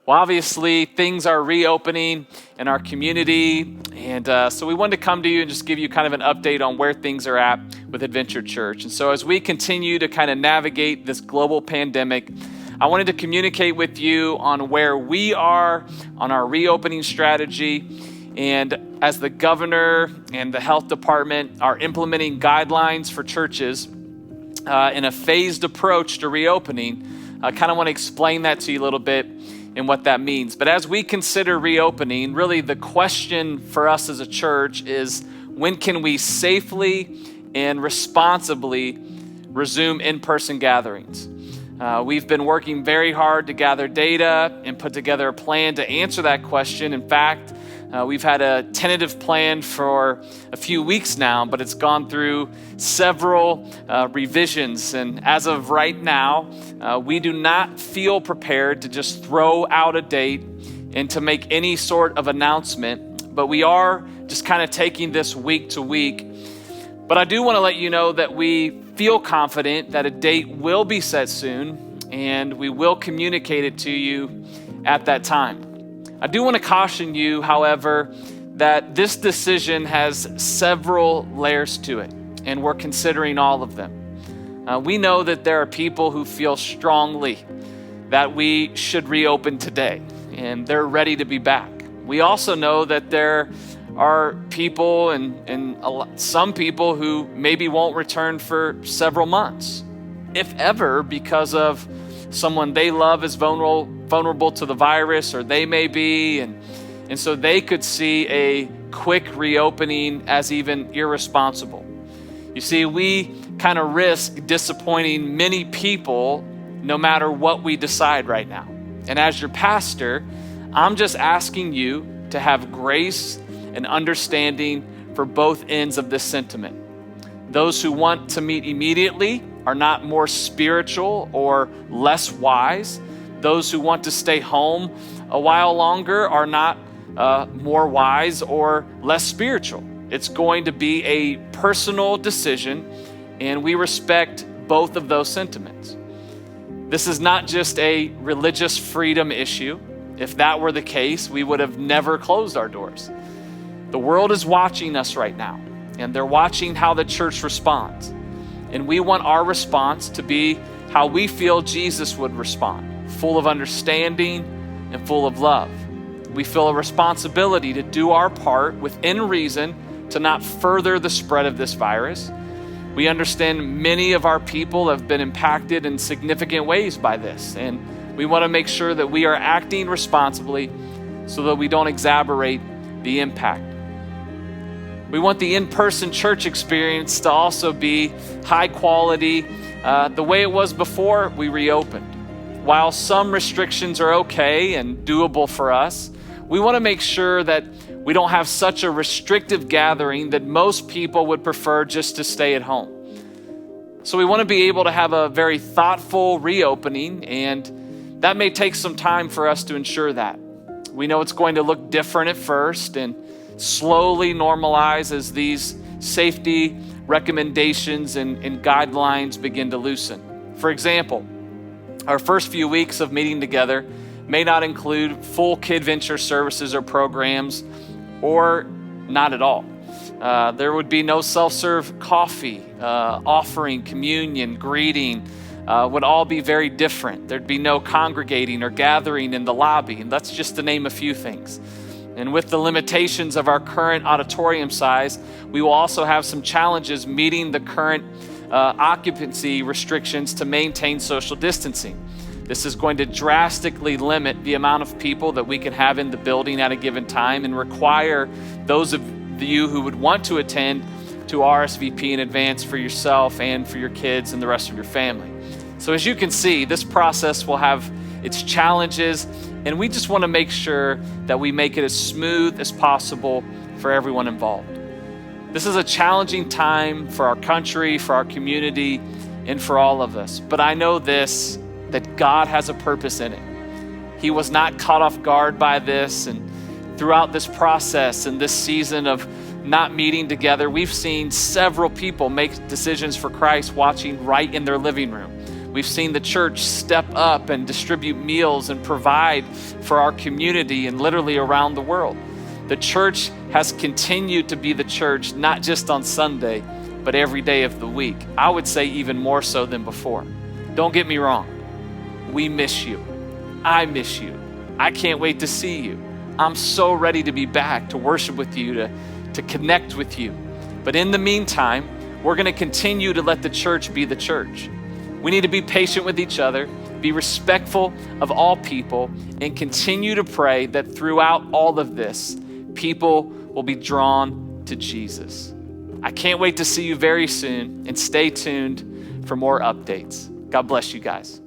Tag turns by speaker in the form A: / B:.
A: Well, obviously, things are reopening in our community, and so we wanted to come to you and just give you kind of an update on where things are at with Adventure Church. And so as we continue to kind of navigate this global pandemic, I wanted to communicate with you on where we are on our reopening strategy. And as the governor and the health department are implementing guidelines for churches in a phased approach to reopening, I kind of want to explain that to you a little bit and what that means. But as we consider reopening, really the question for us as a church is, when can we safely and responsibly resume in-person gatherings? We've been working very hard to gather data and put together a plan to answer that question. In fact, we've had a tentative plan for a few weeks now, but it's gone through several revisions. And as of right now, we do not feel prepared to just throw out a date and to make any sort of announcement, but we are just kind of taking this week to week. But I do want to let you know that we feel confident that a date will be set soon, and we will communicate it to you at that time. I do want to caution you, however, that this decision has several layers to it, and we're considering all of them. We know that there are people who feel strongly that we should reopen today, and they're ready to be back. We also know that there are people and some people who maybe won't return for several months, if ever, because of someone they love is vulnerable to the virus, or they may be, and so they could see a quick reopening as even irresponsible. You see, we kind of risk disappointing many people no matter what we decide right now. And as your pastor, I'm just asking you to have grace and understanding for both ends of this sentiment. Those who want to meet immediately are not more spiritual or less wise. Those who want to stay home a while longer are not more wise or less spiritual. It's going to be a personal decision, and we respect both of those sentiments. This is not just a religious freedom issue. If that were the case, we would have never closed our doors. The world is watching us right now, and they're watching how the church responds. And we want our response to be how we feel Jesus would respond, full of understanding and full of love. We feel a responsibility to do our part within reason to not further the spread of this virus. We understand many of our people have been impacted in significant ways by this, and we want to make sure that we are acting responsibly so that we don't exacerbate the impact. We want the in-person church experience to also be high quality, the way it was before we reopened. While some restrictions are okay and doable for us, we want to make sure that we don't have such a restrictive gathering that most people would prefer just to stay at home. So we want to be able to have a very thoughtful reopening, and that may take some time for us to ensure that. We know it's going to look different at first and slowly normalize as these safety recommendations and guidelines begin to loosen. For example, our first few weeks of meeting together may not include full Kidventure services or programs, or not at all. There would be no self-serve coffee, offering, communion, greeting, would all be very different. There'd be no congregating or gathering in the lobby, and that's just to name a few things. And with the limitations of our current auditorium size, we will also have some challenges meeting the current occupancy restrictions to maintain social distancing. This is going to drastically limit the amount of people that we can have in the building at a given time, and require those of you who would want to attend to RSVP in advance for yourself and for your kids and the rest of your family. So as you can see, this process will have its challenges, and we just want to make sure that we make it as smooth as possible for everyone involved. This is a challenging time for our country, for our community, and for all of us. But I know this, that God has a purpose in it. He was not caught off guard by this, and throughout this process and this season of not meeting together, we've seen several people make decisions for Christ watching right in their living room. We've seen the church step up and distribute meals and provide for our community and literally around the world. The church has continued to be the church, not just on Sunday, but every day of the week. I would say even more so than before. Don't get me wrong. We miss you. I miss you. I can't wait to see you. I'm so ready to be back, to worship with you, to connect with you. But in the meantime, we're going to continue to let the church be the church. We need to be patient with each other, be respectful of all people, and continue to pray that throughout all of this, people will be drawn to Jesus. I can't wait to see you very soon, and stay tuned for more updates. God bless you guys.